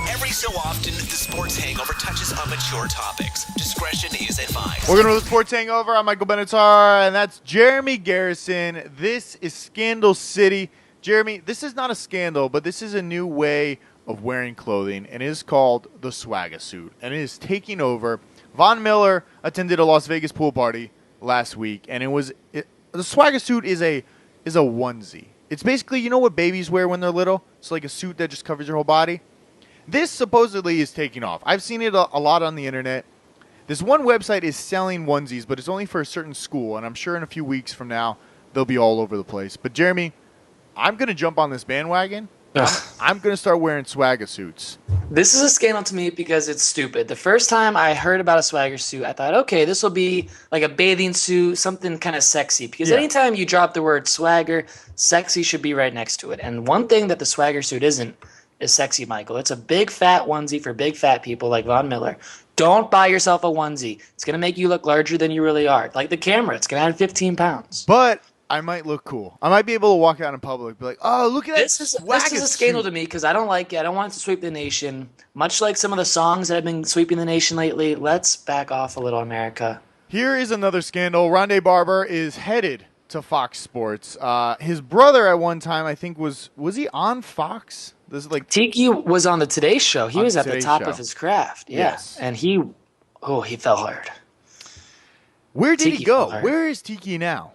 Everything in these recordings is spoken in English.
Every so often, the Sports Hangover touches on mature topics. Discretion is advised. Welcome to the Sports Hangover. I'm Michael Benatar, and that's Jeremy Garrison. This is Scandal City. Jeremy, this is not a scandal, but this is a new way of wearing clothing, and it is called the swagger suit, and it is taking over. Von Miller attended a Las Vegas pool party last week, and the swagger suit is a onesie. It's basically, you know what babies wear when they're little? It's like a suit that just covers your whole body. This supposedly is taking off. I've seen it a lot on the internet. This one website is selling onesies, but it's only for a certain school, and I'm sure in a few weeks from now, they'll be all over the place. But Jeremy, I'm going to jump on this bandwagon. I'm going to start wearing swagger suits. This is a scandal to me because it's stupid. The first time I heard about a swagger suit, I thought, okay, this will be like a bathing suit, something kind of sexy. Because anytime you drop the word swagger, sexy should be right next to it. And one thing that the swagger suit isn't is sexy, Michael. It's a big fat onesie for big fat people like Von Miller. Don't buy yourself a onesie. It's going to make you look larger than you really are. Like the camera, it's going to add 15 pounds. But I might look cool. I might be able to walk out in public and be like, oh, look at that This is a scandal to me because I don't like it. I don't want it to sweep the nation. Much like some of the songs that have been sweeping the nation lately, let's back off a little, America. Here is another scandal. Rondé Barber is headed to Fox Sports. His brother at one time, I think, was he on Fox? This is like Tiki was on the Today Show. He was at the top of his craft. Yeah. Yes. And he fell hard. Where did he Tiki go? fell hard. Where is Tiki now?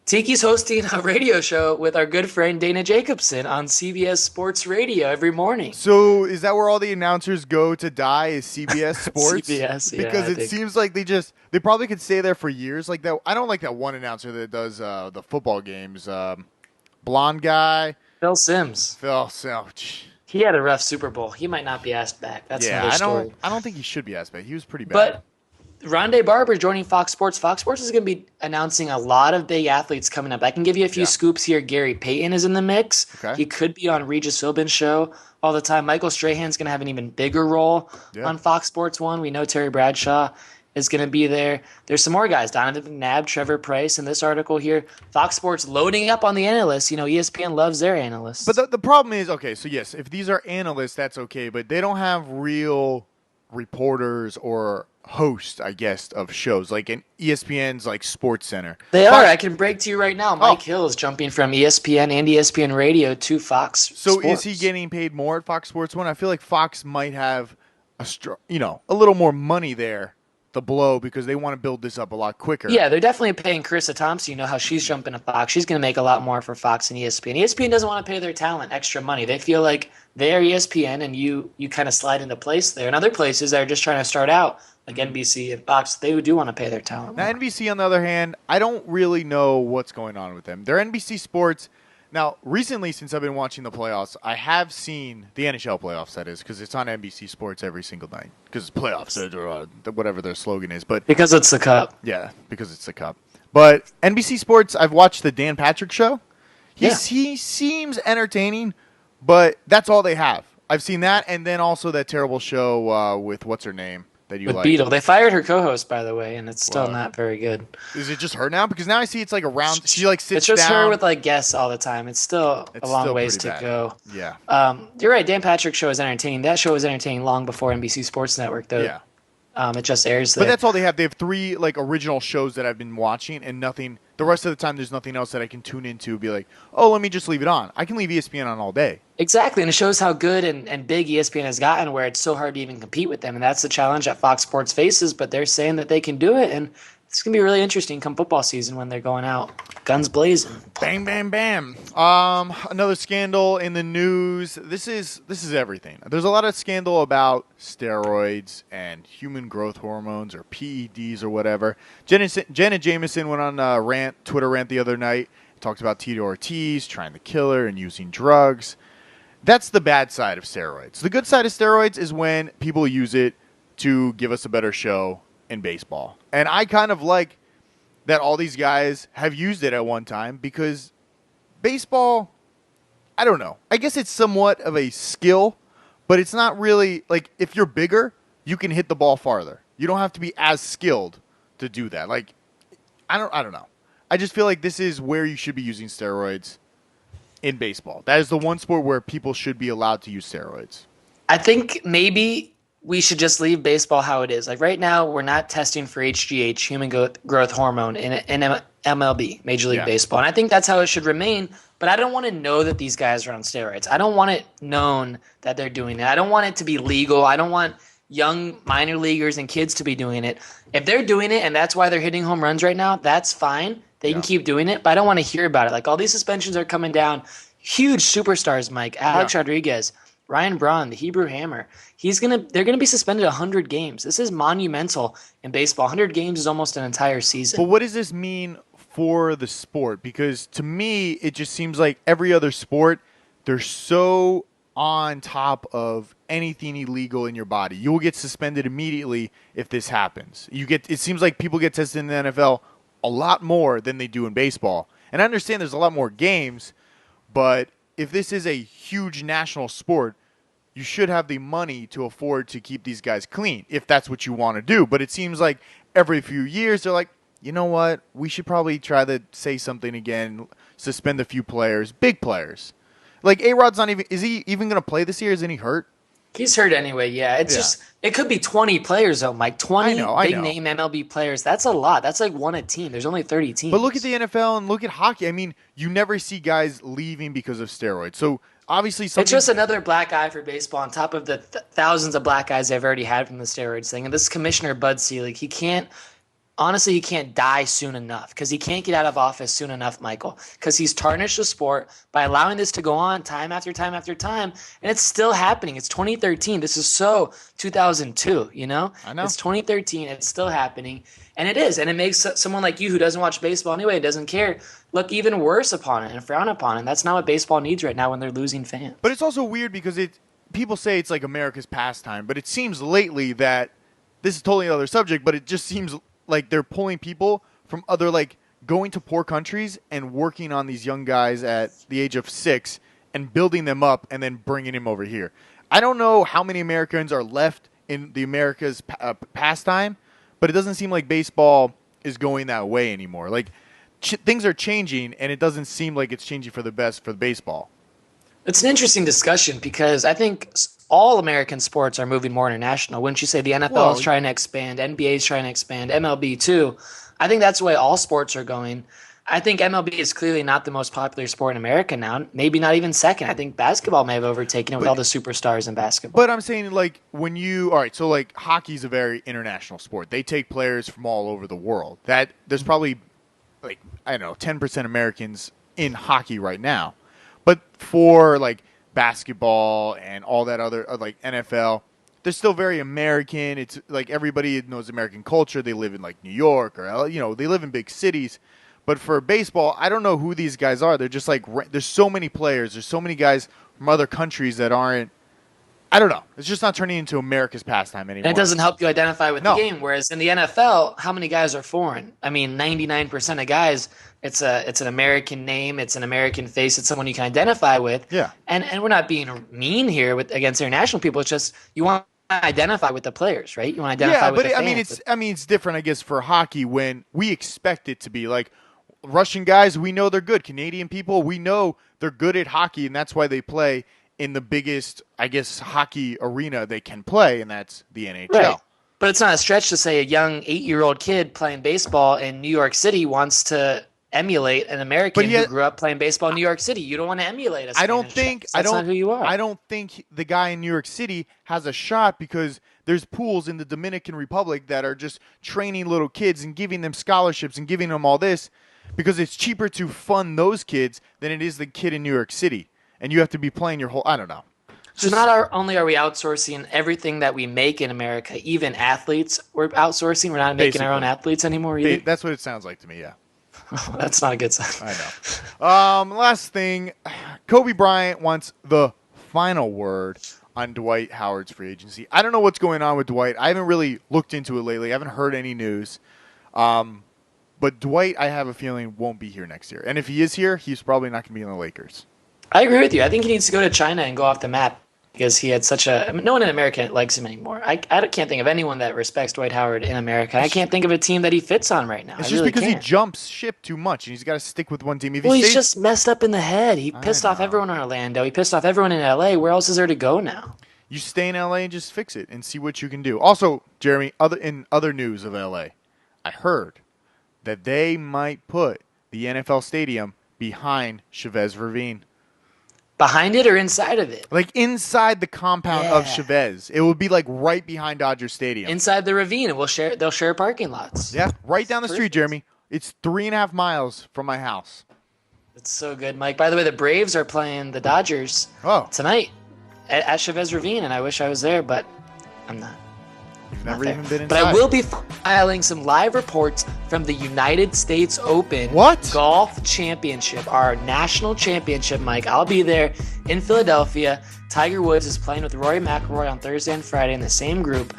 Tiki's hosting a radio show with our good friend Dana Jacobson on CBS Sports Radio every morning. So is that where all the announcers go to die? Is CBS Sports? CBS, yeah, because I it think. seems like they probably could stay there for years. Like that. I don't like that one announcer that does the football games. Blonde guy. Phil Simms. Phil Simms. He had a rough Super Bowl. He might not be asked back. That's another story. I don't think he should be asked back. He was pretty bad. But Rondé Barber joining Fox Sports. Fox Sports is going to be announcing a lot of big athletes coming up. I can give you a few scoops here. Gary Payton is in the mix. Okay. He could be on Regis Philbin's show all the time. Michael Strahan's going to have an even bigger role on Fox Sports 1. We know Terry Bradshaw is going to be there. There's some more guys. Donovan McNabb, Trevor Price in this article here. Fox Sports loading up on the analysts. You know, ESPN loves their analysts. But the problem is, okay, so yes, if these are analysts, that's okay, but they don't have real reporters or hosts, I guess, of shows, like in ESPN's like Sports Center. They are. I can break to you right now. Mike Hill is jumping from ESPN and ESPN Radio to Fox So Sports. is he getting paid more at Fox Sports 1? I feel like Fox might have a little more money there to blow because they want to build this up a lot quicker. Yeah, they're definitely paying Carissa Thompson. You know how she's jumping to Fox. She's going to make a lot more for Fox and ESPN. ESPN doesn't want to pay their talent extra money. They feel like they're ESPN and you kind of slide into place there. And other places that are just trying to start out, like NBC and Fox, they do want to pay their talent more. Now, NBC, on the other hand, I don't really know what's going on with them. They're NBC Sports. Now, recently, since I've been watching the playoffs, I have seen the NHL playoffs, that is, because it's on NBC Sports every single night. Because it's playoffs, whatever their slogan is. But Because it's the Cup. yeah, because it's the Cup. But NBC Sports, I've watched the Dan Patrick Show. He seems entertaining, but that's all they have. I've seen that, and then also that terrible show with what's her name that you With like. Beetle. They fired her co-host, by the way, and it's still not very good. Is it just her now? Because now I see it's like a round. She like sits It's just down. her with like guests all the time. It's still a long still ways pretty to bad. go. Yeah. You're right. Dan Patrick's show is entertaining. That show was entertaining long before NBC Sports Network, though. Yeah. It just airs there. But that's all they have. They have 3 like original shows that I've been watching, and nothing. The rest of the time, there's nothing else that I can tune into. Be like, oh, let me just leave it on. I can leave ESPN on all day. Exactly, and it shows how good and big ESPN has gotten, where it's so hard to even compete with them, and that's the challenge that Fox Sports faces. But they're saying that they can do it, and it's gonna be really interesting come football season when they're going out guns blazing. Bang, bam, bam. Another scandal in the news. This is everything. There's a lot of scandal about steroids and human growth hormones or PEDs or whatever. Janet Jameson went on a Twitter rant the other night. Talked about Tito Ortiz trying to kill her and using drugs. That's the bad side of steroids. The good side of steroids is when people use it to give us a better show in baseball. And I kind of like that all these guys have used it at one time because baseball, I don't know. I guess it's somewhat of a skill, but it's not really like if you're bigger, you can hit the ball farther. You don't have to be as skilled to do that. Like I don't know. I just feel like this is where you should be using steroids in baseball. That is the one sport where people should be allowed to use steroids. I think maybe we should just leave baseball how it is. Like right now, we're not testing for HGH, human growth hormone, in MLB, Major League Yeah. Baseball. And I think that's how it should remain. But I don't want to know that these guys are on steroids. I don't want it known that they're doing it. I don't want it to be legal. I don't want young minor leaguers and kids to be doing it. If they're doing it and that's why they're hitting home runs right now, that's fine. They can keep doing it, but I don't want to hear about it. Like all these suspensions are coming down. Huge superstars, Mike. Alex Rodriguez, Ryan Braun, the Hebrew Hammer. They're gonna be suspended 100 games. This is monumental in baseball. 100 games is almost an entire season. But what does this mean for the sport? Because to me, it just seems like every other sport, they're so on top of anything illegal in your body. You will get suspended immediately if this happens. It seems like people get tested in the NFL a lot more than they do in baseball. And I understand there's a lot more games, but if this is a huge national sport, you should have the money to afford to keep these guys clean if that's what you want to do. But it seems like every few years they're like, you know what? We should probably try to say something again, suspend a few players, big players. Like A-Rod's not even – is he even going to play this year? Isn't he hurt? He's hurt anyway, yeah. Just it could be 20 players though, Mike. 20 big-name MLB players. That's a lot. That's like one a team. There's only 30 teams. But look at the NFL and look at hockey. I mean, you never see guys leaving because of steroids. So obviously something – it's just another black eye for baseball on top of the thousands of black eyes they've already had from the steroids thing. And this commissioner, Bud Selig, he can't die soon enough because he can't get out of office soon enough, Michael, because he's tarnished the sport by allowing this to go on time after time after time, and it's still happening. It's 2013. This is so 2002, you know? I know. It's 2013. It's still happening, and it is, and it makes someone like you who doesn't watch baseball anyway, doesn't care, look even worse upon it and frown upon it. And that's not what baseball needs right now when they're losing fans. But it's also weird because people say it's like America's pastime, but it seems lately that this is totally another subject, but it just seems like they're pulling people from other, like, going to poor countries and working on these young guys at the age of 6 and building them up and then bringing them over here. I don't know how many Americans are left in the America's pastime, but it doesn't seem like baseball is going that way anymore. Like, things are changing, and it doesn't seem like it's changing for the best for the baseball. It's an interesting discussion because I think all American sports are moving more international. Wouldn't you say the NFL is trying to expand, NBA is trying to expand, MLB too? I think that's the way all sports are going. I think MLB is clearly not the most popular sport in America now, maybe not even second. I think basketball may have overtaken it with all the superstars in basketball. But I'm saying, like, all right, so, like, hockey's a very international sport. They take players from all over the world. There's probably, like, I don't know, 10% Americans in hockey right now. But for, like, basketball and all that other, like, NFL, they're still very American. It's like everybody knows American culture. They live in, like, New York or, they live in big cities. But for baseball, I don't know who these guys are. They're just like, there's so many players. There's so many guys from other countries that aren't, I don't know. It's just not turning into America's pastime anymore. And it doesn't help you identify with the game. Whereas in the NFL, how many guys are foreign? I mean, 99% of guys, it's an American name. It's an American face. It's someone you can identify with. Yeah. And we're not being mean here against international people. It's just you want to identify with the players, right? You want to identify with the fans. I mean, it's different, I guess, for hockey when we expect it to be like Russian guys. We know they're good. Canadian people, we know they're good at hockey, and that's why they play in the biggest, I guess, hockey arena they can play, and that's the NHL. Right. But it's not a stretch to say a young 8-year-old kid playing baseball in New York City wants to emulate an American who grew up playing baseball in New York City. You don't want to emulate a Spanish That's not who you are. I don't think the guy in New York City has a shot because there's pools in the Dominican Republic that are just training little kids and giving them scholarships and giving them all this because it's cheaper to fund those kids than it is the kid in New York City. And you have to be playing your whole – I don't know. So not only are we outsourcing everything that we make in America, even athletes, we're outsourcing. We're not making our own athletes anymore either. That's what it sounds like to me, yeah. That's not a good sign. I know. Last thing, Kobe Bryant wants the final word on Dwight Howard's free agency. I don't know what's going on with Dwight. I haven't really looked into it lately. I haven't heard any news. But Dwight, I have a feeling, won't be here next year. And if he is here, he's probably not going to be in the Lakers. I agree with you. I think he needs to go to China and go off the map because he had no one in America likes him anymore. I can't think of anyone that respects Dwight Howard in America. I can't think of a team that he fits on right now. It's just because he jumps ship too much, and he's got to stick with one team. He's just messed up in the head. He pissed off everyone in Orlando. He pissed off everyone in L.A. Where else is there to go now? You stay in LA and just fix it and see what you can do. Also, Jeremy, in other news of LA, I heard that they might put the NFL stadium behind Chavez Ravine. Behind it or inside of it? Like inside the compound of Chavez. It would be like right behind Dodger Stadium. Inside the ravine, and they'll share parking lots. Yeah, right down the street, Jeremy. It's 3.5 miles from my house. It's so good, Mike. By the way, the Braves are playing the Dodgers tonight at Chavez Ravine, and I wish I was there, but I'm not. You've never even been inside. But I will be filing some live reports from the United States Open Golf Championship, our national championship, Mike. I'll be there in Philadelphia. Tiger Woods is playing with Rory McIlroy on Thursday and Friday in the same group.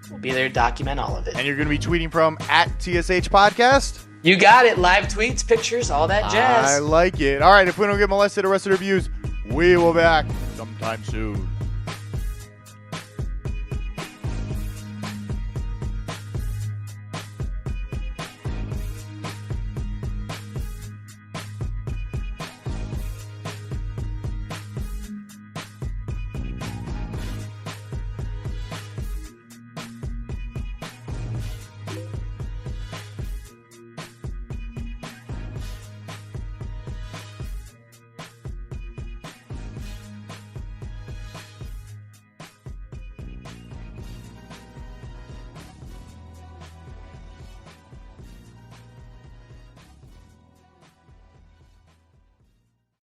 We'll be there to document all of it. And you're going to be tweeting from @TSH Podcast? You got it. Live tweets, pictures, all that jazz. I like it. All right, if we don't get molested or arrested or abused, we will be back sometime soon.